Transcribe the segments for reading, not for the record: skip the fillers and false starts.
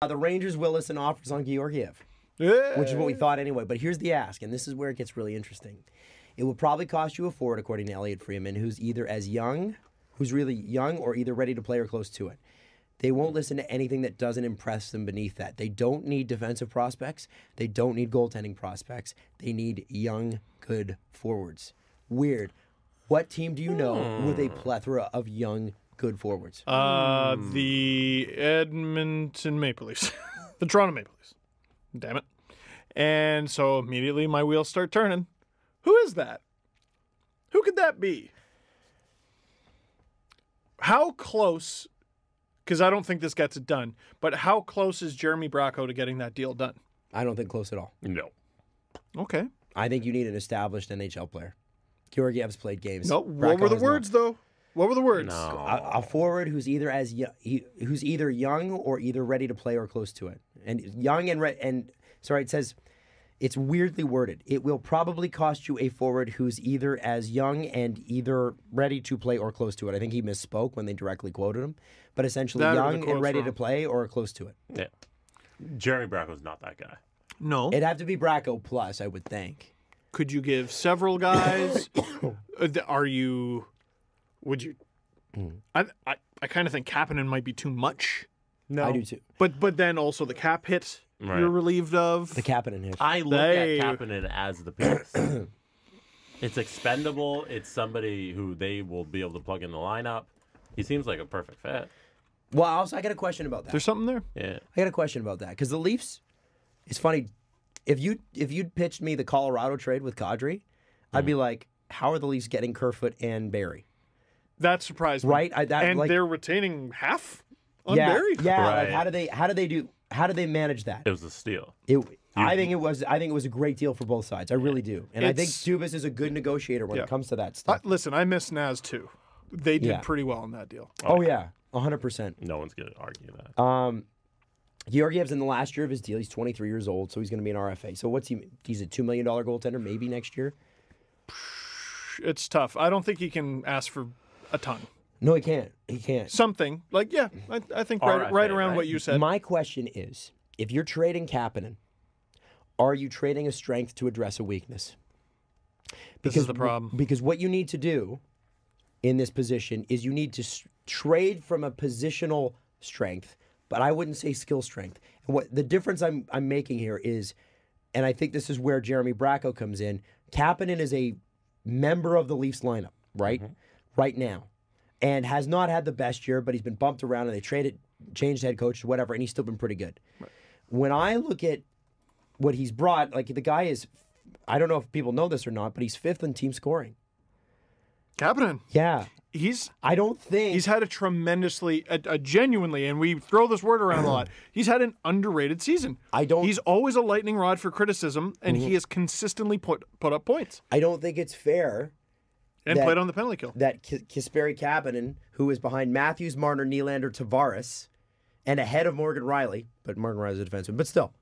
The Rangers will listen to offers on Georgiev, Yeah. which is what we thought anyway. But here's the ask, and this is where it gets really interesting. It will probably cost you a forward, according to Elliot Freeman, who's either who's really young, or either ready to play or close to it. They won't listen to anything that doesn't impress them beneath that. They don't need defensive prospects. They don't need goaltending prospects. They need young, good forwards. Weird. What team do you know with a plethora of young, good forwards? The Edmonton Maple Leafs. The Toronto Maple Leafs. Damn it. And so immediately my wheels start turning. Who is that? Who could that be? How close, because I don't think this gets it done, but how close is Jeremy Bracco to getting that deal done? I don't think close at all. No. Okay. I think you need an established NHL player. Georgiev's played games. No, what were the words, though? What were the words? No. A forward who's either who's either young or either ready to play or close to it. And young and sorry, it says it's weirdly worded. It will probably cost you a forward who's either as young and either ready to play or close to it. I think he misspoke when they directly quoted him, but essentially young and ready to play or close to it. Yeah. Jeremy Bracco's not that guy. No. It'd have to be Bracco plus, I would think. Could you give several guys? Would you? I kind of think Kapanen might be too much. No, I do too. But then also the cap hit you're relieved of. The Kapanen hit. I look at Kapanen as the piece. It's expendable. It's somebody who they will be able to plug in the lineup. He seems like a perfect fit. Well, also I got a question about that. There's something there. Yeah. I got a question about that because the Leafs. It's funny. If you'd pitched me the Colorado trade with Kadri, I'd be like, how are the Leafs getting Kerfoot and Barry? That surprised me. Right? They're retaining half on yeah, Barry? Yeah. Right. Like how do they manage that? It was a steal. I think it was a great deal for both sides. I really do. And I think Dubas is a good negotiator when it comes to that stuff. Listen, I miss Naz too. They did pretty well in that deal. Oh yeah, 100%. No one's going to argue that. Georgiev's in the last year of his deal. He's 23 years old, so he's going to be an RFA. So he's a $2 million goaltender maybe next year? It's tough. I don't think he can ask for a ton. No, he can't. He can't. Something. Like, yeah, I think right around what you said. My question is, if you're trading Kapanen, are you trading a strength to address a weakness? This is the problem. Because what you need to do in this position is you need to trade from a positional strength, but I wouldn't say skill strength. And what the difference I'm making here is, and I think this is where Jeremy Bracco comes in, Kapanen is a member of the Leafs lineup, right? Right now. And has not had the best year, but he's been bumped around and they changed head coaches, whatever, and he's still been pretty good. Right. When I look at what he's brought, like the guy is, I don't know if people know this or not, but he's 5th in team scoring. Kapanen. Yeah. I don't think he's had a genuinely, and we throw this word around a lot, he's had an underrated season. He's always a lightning rod for criticism, and he has consistently put up points. I don't think it's fair. And played on the penalty kill. That Kasperi Kapanen, who is behind Matthews, Marner, Nylander, Tavares, and ahead of Morgan Riley, but Morgan Riley's a defenseman, but still,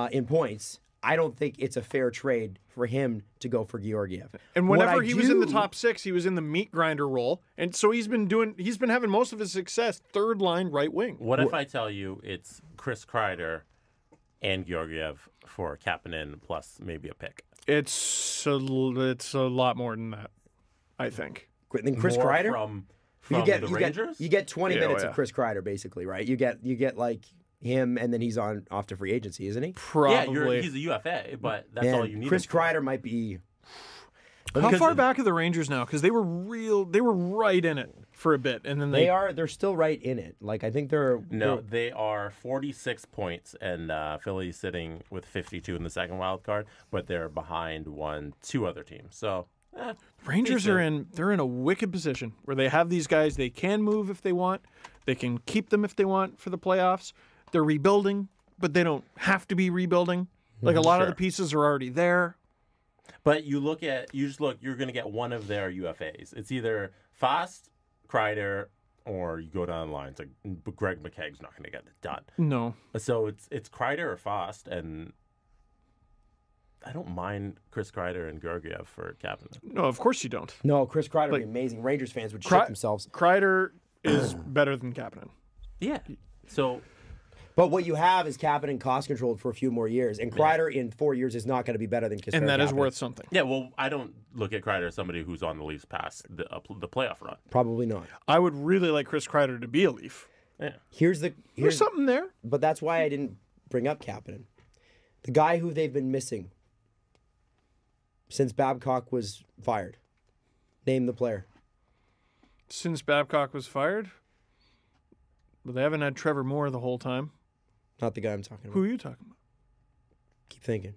in points, I don't think it's a fair trade for him to go for Georgiev. And whenever he was in the top 6, he was in the meat grinder role, and so he's been having most of his success third line right wing. What if I tell you it's Chris Kreider and Georgiev for Kapanen plus maybe a pick? It's a lot more than that, I think. Than Chris Kreider? From the Rangers? You get 20 minutes of Chris Kreider, basically, right? You get like him, and then he's off to free agency, isn't he? Probably. Yeah, he's a UFA, but that's all you need. Chris Kreider might be. How far back are the Rangers now? Because they were right in it for a bit, and then they're still right in it. Like I think they are 46 points, and Philly's sitting with 52 in the second wild card, but they're behind two other teams. So Rangers they're in a wicked position where they have these guys. They can move if they want. They can keep them if they want for the playoffs. They're rebuilding, but they don't have to be rebuilding. Like a lot of the pieces are already there. But you're going to get one of their UFAs. It's either Fast, Kreider, or you go down the line. It's like Greg McKegg's not going to get it done. No. So it's Kreider or Fast, and I don't mind Chris Kreider and Georgiev for Kapanen. No, of course you don't. No, Chris Kreider would be amazing. Rangers fans would shit themselves. Kreider is better than Kapanen. Yeah. So But what you have is Kapanen cost controlled for a few more years, and Kreider in 4 years is not going to be better than Kasperi And that is Kapanen. worth something. Yeah, well, I don't look at Kreider as somebody who's on the Leafs past the playoff run. Probably not. I would really like Chris Kreider to be a Leaf. Yeah. There's something there. But that's why I didn't bring up Kapanen. The guy who they've been missing since Babcock was fired. Name the player. Since Babcock was fired? But they haven't had Trevor Moore the whole time. Not the guy I'm talking about. Who are you talking about? Keep thinking.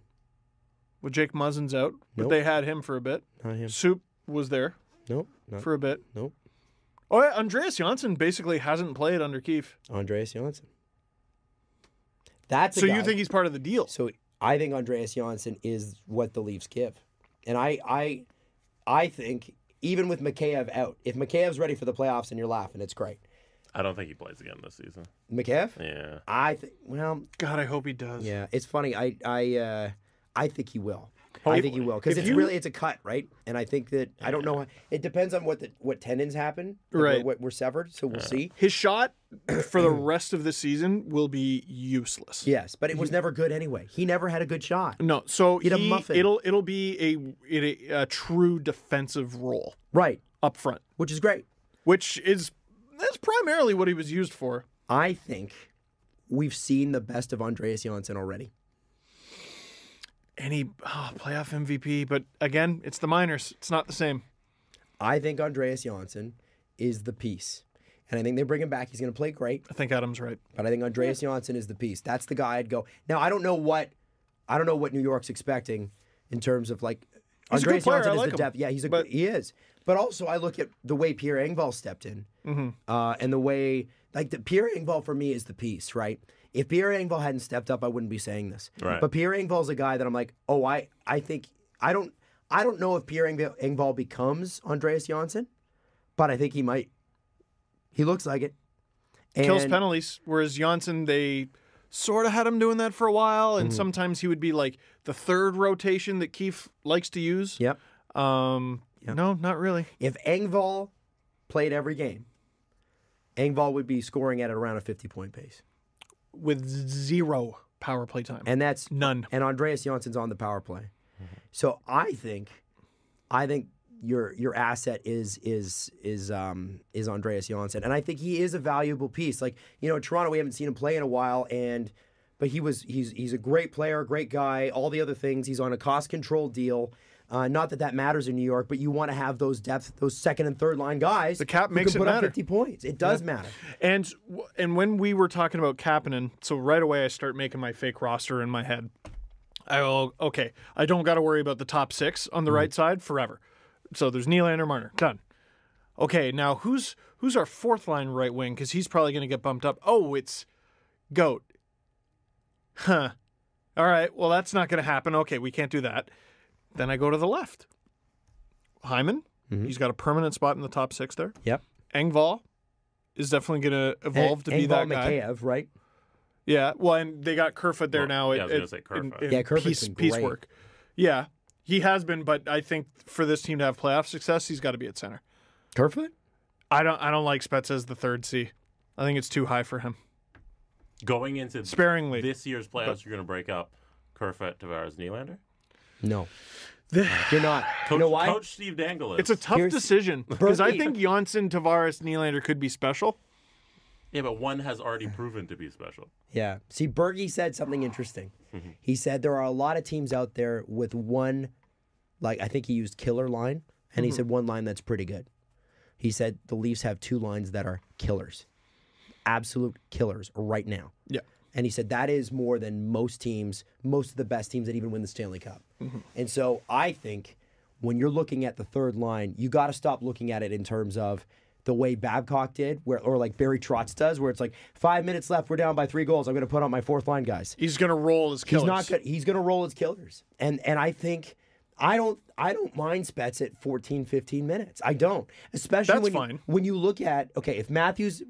Well, Jake Muzzin's out, but Nope. they had him for a bit. Not him. Soup was there Nope. Not, for a bit. nope. Oh, yeah, Andreas Janssen basically hasn't played under Keefe. Andreas Janssen. That's a So guy. you think he's part of the deal? So I think Andreas Janssen is what the Leafs give. And I think even with Mikheyev out, if Mikheyev's ready for the playoffs and you're laughing, it's great. I don't think he plays again this season. Mikheyev? Yeah. Well, God, I hope he does. yeah, it's funny. I think he will. I think he will because it's a cut, right? And I think that I don't know. It depends on what tendons happen, Right. What were severed. So we'll see. His shot for the rest of the season will be useless. Yes, but it was never good anyway. He never had a good shot. No, so He'd a muffin. it'll be a true defensive role Right, up front, which is great. That's primarily what he was used for. I think we've seen the best of Andreas Janssen already. Any playoff MVP, but again, it's the minors. It's not the same. I think Andreas Janssen is the piece. And I think they bring him back. He's going to play great. I think Adam's right. But I think Andreas Janssen is the piece. That's the guy I'd go. Now I don't know what New York's expecting in terms of like He's a good Andreas player. Janssen I is like the him. depth. Yeah, But- he is. But also I look at the way Pierre Engvall stepped in, and the way Pierre Engvall for me is the piece, right? If Pierre Engvall hadn't stepped up, I wouldn't be saying this. Right. But Pierre Engvall's a guy that I'm like, oh, I think I don't know if Pierre Engvall becomes Andreas Janssen, but I think he might. He looks like it. Kills And- penalties, whereas Janssen, they sort of had him doing that for a while, and sometimes he would be like the third rotation that Keefe likes to use. Yep. No, not really. If Engvall played every game, Engvall would be scoring at around a 50-point pace. With zero power play time. And that's None. And Andreas Janssen's on the power play. So I think your asset is Andreas Janssen. And I think he is a valuable piece. Like, Toronto, we haven't seen him play in a while, but he's a great player, great guy, all the other things. He's on a cost control deal. Not that matters in New York, but you want to have those depth, those second and third line guys. The cap who makes can it put up matter. 50 points. It does matter. And when we were talking about Kapanen, so right away I start making my fake roster in my head. I don't got to worry about the top six on the right side forever. So there's Nylander, Marner, done. Okay, now who's our fourth line right wing? Because he's probably going to get bumped up. Oh, it's Goat. Huh. All right, well, that's not going to happen. Okay, we can't do that. Then I go to the left. Hyman, he's got a permanent spot in the top six there. Yep. Engvall is definitely going to evolve to be that guy. Mikheyev, right? Yeah, well, and they got Kerfoot there now. yeah, I was gonna say Kerfoot. Yeah, Kerfoot's been great. piecework. Yeah, he has been, but I think for this team to have playoff success, he's got to be at center. Kerfoot? I don't like Spets as the third C. I think it's too high for him. Going into Sparingly. this year's playoffs, you're going to break up Kerfoot, Tavares, Nylander? No. You're not. Coach, you know why? Coach Steve Dangle is. It's a tough Here's- decision because I Berkey- think Janssen, Tavares, Nylander could be special. Yeah, but one has already proven to be special. Yeah. See, Berkey said something interesting. He said there are a lot of teams out there with one, I think he used killer line, and he said one line that's pretty good. He said the Leafs have two lines that are killers, absolute killers right now. Yeah. And he said that is more than most teams, most of the best teams that even win the Stanley Cup. And so I think when you're looking at the third line, you got to stop looking at it in terms of the way Babcock did, or like Barry Trotz does, where it's like 5 minutes left, we're down by 3 goals. I'm going to put on my fourth line guys. He's going to roll his killers. He's not good. He's going to roll his killers. And I think I don't mind Spets at 14, 15 minutes. I don't. Especially That's when fine. when you look at if Matthews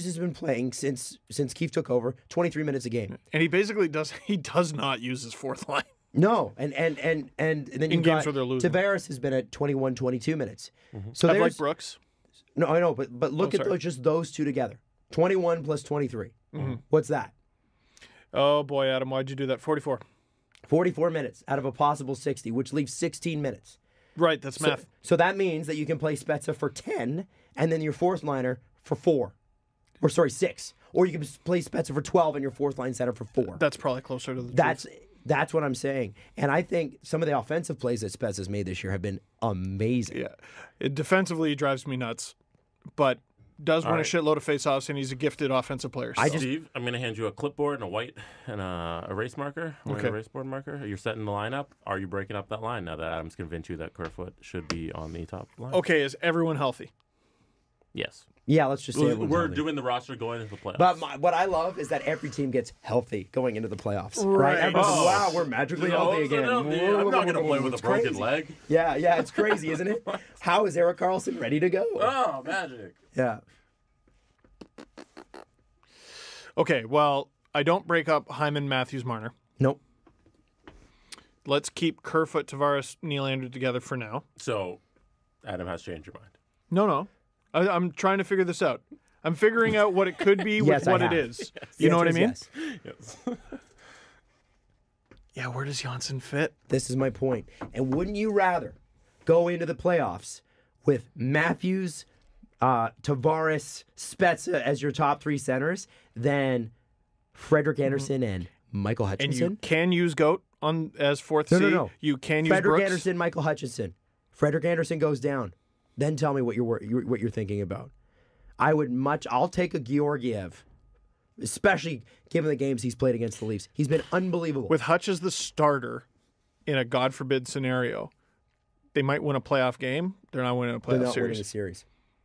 has been playing since Keefe took over, 23 minutes a game. And he basically does not use his fourth line. No. And then In you games got where they're losing. Tavares has been at 21, 22 minutes. So I like there's Brooks. no, I know, but look at sorry. those two together. 21 plus 23. What's that? Oh, boy, Adam, why'd you do that? 44. 44 minutes out of a possible 60, which leaves 16 minutes. Right, that's math. So that means that you can play Spezza for 10 and then your fourth liner for 4. Or, sorry, 6. Or you can play Spezza for 12 and your fourth line center for 4. That's probably closer to the truth. That's what I'm saying. And I think some of the offensive plays that Spezza's made this year have been amazing. Yeah. Defensively, he drives me nuts. But does win a shitload of faceoffs, and he's a gifted offensive player. So. Steve, I'm going to hand you a clipboard and a white and a erase marker. Okay. Erase board marker. You're setting the lineup. Are you breaking up that line now that Adam's convinced you that Kerfoot should be on the top line? Okay, is everyone healthy? Yes. Yeah, let's just say we're doing the roster going into the playoffs. But what I love is that every team gets healthy going into the playoffs. Right? Everyone's like, wow, we're magically healthy again. I'm not going to play with a broken leg. Yeah, it's crazy, isn't it? How is Erik Karlsson ready to go? Oh, magic. Yeah. Okay, well, I don't break up Hyman, Matthews, Marner. Nope. Let's keep Kerfoot, Tavares, Nylander together for now. So, Adam has changed your mind. No. I'm trying to figure this out. I'm figuring out what it could be with what it is. Yes. You know what I mean? Yes. Yeah, where does Janssen fit? This is my point. And wouldn't you rather go into the playoffs with Matthews, Tavares, Spezza as your top 3 centers than Frederik Andersen and Michael Hutchinson? And you can use Goat as fourth C. No. You can use Frederik Brooks. Andersen, Michael Hutchinson. Frederik Andersen goes down. Then tell me what you're thinking about. I'll take a Georgiev, especially given the games he's played against the Leafs. He's been unbelievable. With Hutch as the starter in a God forbid scenario, they might win a playoff game. They're not winning a playoff They're not series. winning a series.